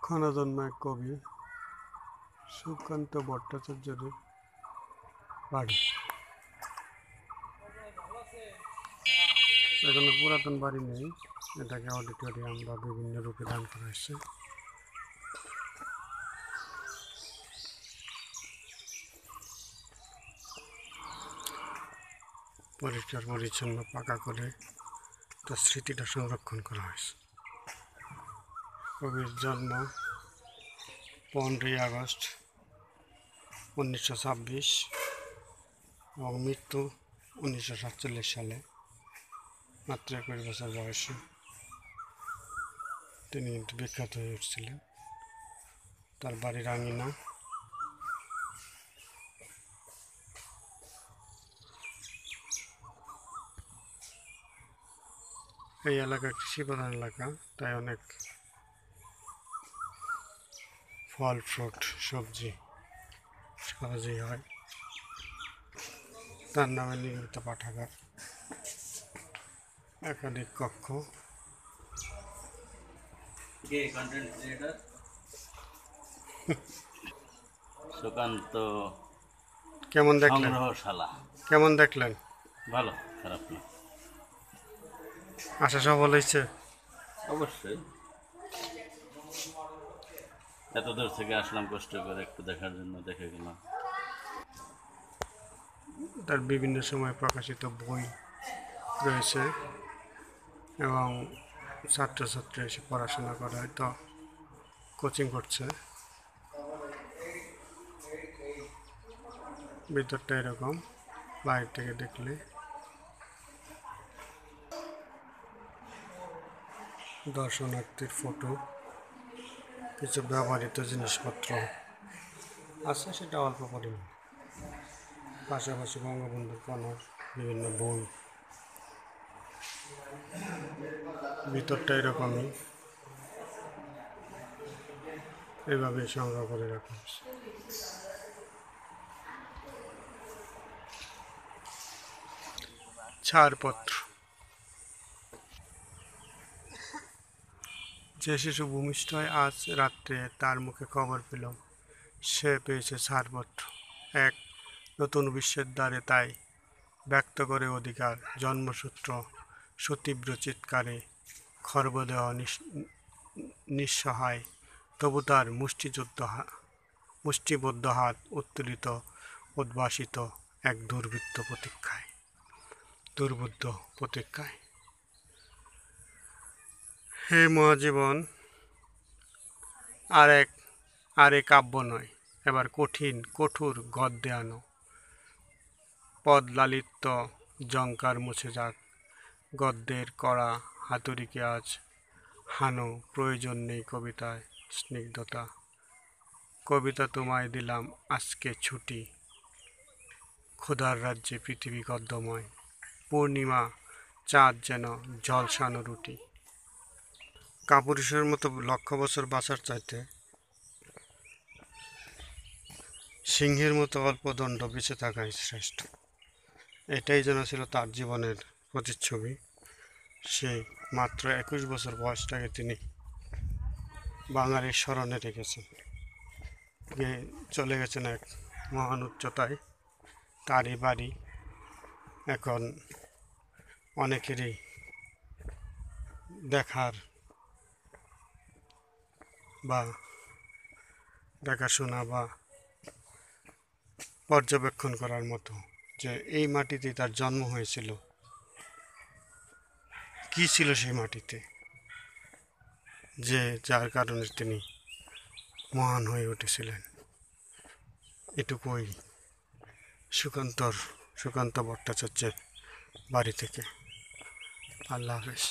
ক্ষণজন্মা এক কবি সুকান্ত ভট্টাচার্যের বাড়ি। এখনো পুরাতন বাড়ি নেই, এটাকে অডিটোরিয়াম বা বিভিন্ন রূপে দান করা হয়েছে। পরিষ্কার পরিচ্ছন্ন পাকা করে তার স্মৃতিটা সংরক্ষণ করা হয়েছে। কবির জন্ম 15ই আগস্ট 1926 এবং মৃত্যু 1947 সালে, মাত্র 21 বছর বয়সে। তিনি কিন্তু বিখ্যাত হয়ে উঠছিলেন। তার বাড়ির আঙিনা, এই এলাকা কৃষি প্রধান এলাকা, তাই অনেক ফল ফ্রুট সবজি সহজেই হয়। তার নামে নির্মিত পাঠাগার, একাধিক কক্ষ। সুকান্ত কেমন দেখলেন? সংগ্রহশালা কেমন দেখলেন? ভালো, খারাপ না। আশা সফল হয়েছে? অবশ্যই, এত দূর থেকে আসলাম কষ্ট করে একটু দেখার জন্য, দেখে গেলাম। তার বিভিন্ন সময় প্রকাশিত বই রয়েছে এবং ছাত্রছাত্রী এসে পড়াশোনা করে, হয়তো কোচিং করছে। ভিতরটা এরকম বাইরে থেকে দেখলে। দর্শনার্থীর ফটো, কিছু ব্যবহৃত জিনিসপত্র আছে, সেটা অল্প পরিমাণ। পাশাপাশি বঙ্গবন্ধুর কণার বিভিন্ন বই। ভিতরটা এরকমই, এভাবে সংগ্রহ করে রাখা হয়েছে। ছাড়পত্র, যে শিশু ভূমিষ্ঠ হয় আজ রাত্রে, তার মুখে খবর পেল সে পেয়েছে ছাড়পত্র। এক নতুন বিশ্বের দ্বারে তাই ব্যক্ত করে অধিকার, জন্মসূত্র সুতীব্র চিৎকারে খর্বদেহ নিঃসহায়, তবু তার মুষ্টিবদ্ধ হাত উত্তোলিত, উদ্ভাসিত এক দুর্বুদ্ধ প্রতীক্ষায়। হে মহাজীবন, আর এ কাব্য নয়, এবার কঠোর গদ্যে আনো। পদলালিত্য জঙ্কার মুছে যাক, গদ্যের কড়া হাতুড়িকে আজ হানো, প্রয়োজন নেই কবিতায় স্নিগ্ধতা। কবিতা তোমায় দিলাম আজকে ছুটি, ক্ষুধার রাজ্যে পৃথিবী গদ্যময়, পূর্ণিমা চাঁদ যেন ঝলসানো রুটি। কাপুরুষের মতো লক্ষ বছর বাঁচার চাইতে সিংহের মতো অল্প দণ্ড বেঁচে থাকাই শ্রেষ্ঠ। এটাই যেন ছিল তার জীবনের প্রতিচ্ছবি। সেই মাত্র 21 বছর বয়সটাকে তিনি বাঙালির স্মরণে রেখেছেন, চলে গেছেন এক মহান উচ্চতায়। তারই বাড়ি এখন অনেকেরই দেখার বা দেখাশোনা বা পর্যবেক্ষণ করার মতো, যে এই মাটিতে তার জন্ম হয়েছিল, কি ছিল সেই মাটিতে, যে যার কারণে তিনি মহান হয়ে উঠেছিলেন। এটুকুই সুকান্ত ভট্টাচার্যের বাড়ি থেকে। আল্লাহ হাফেজ।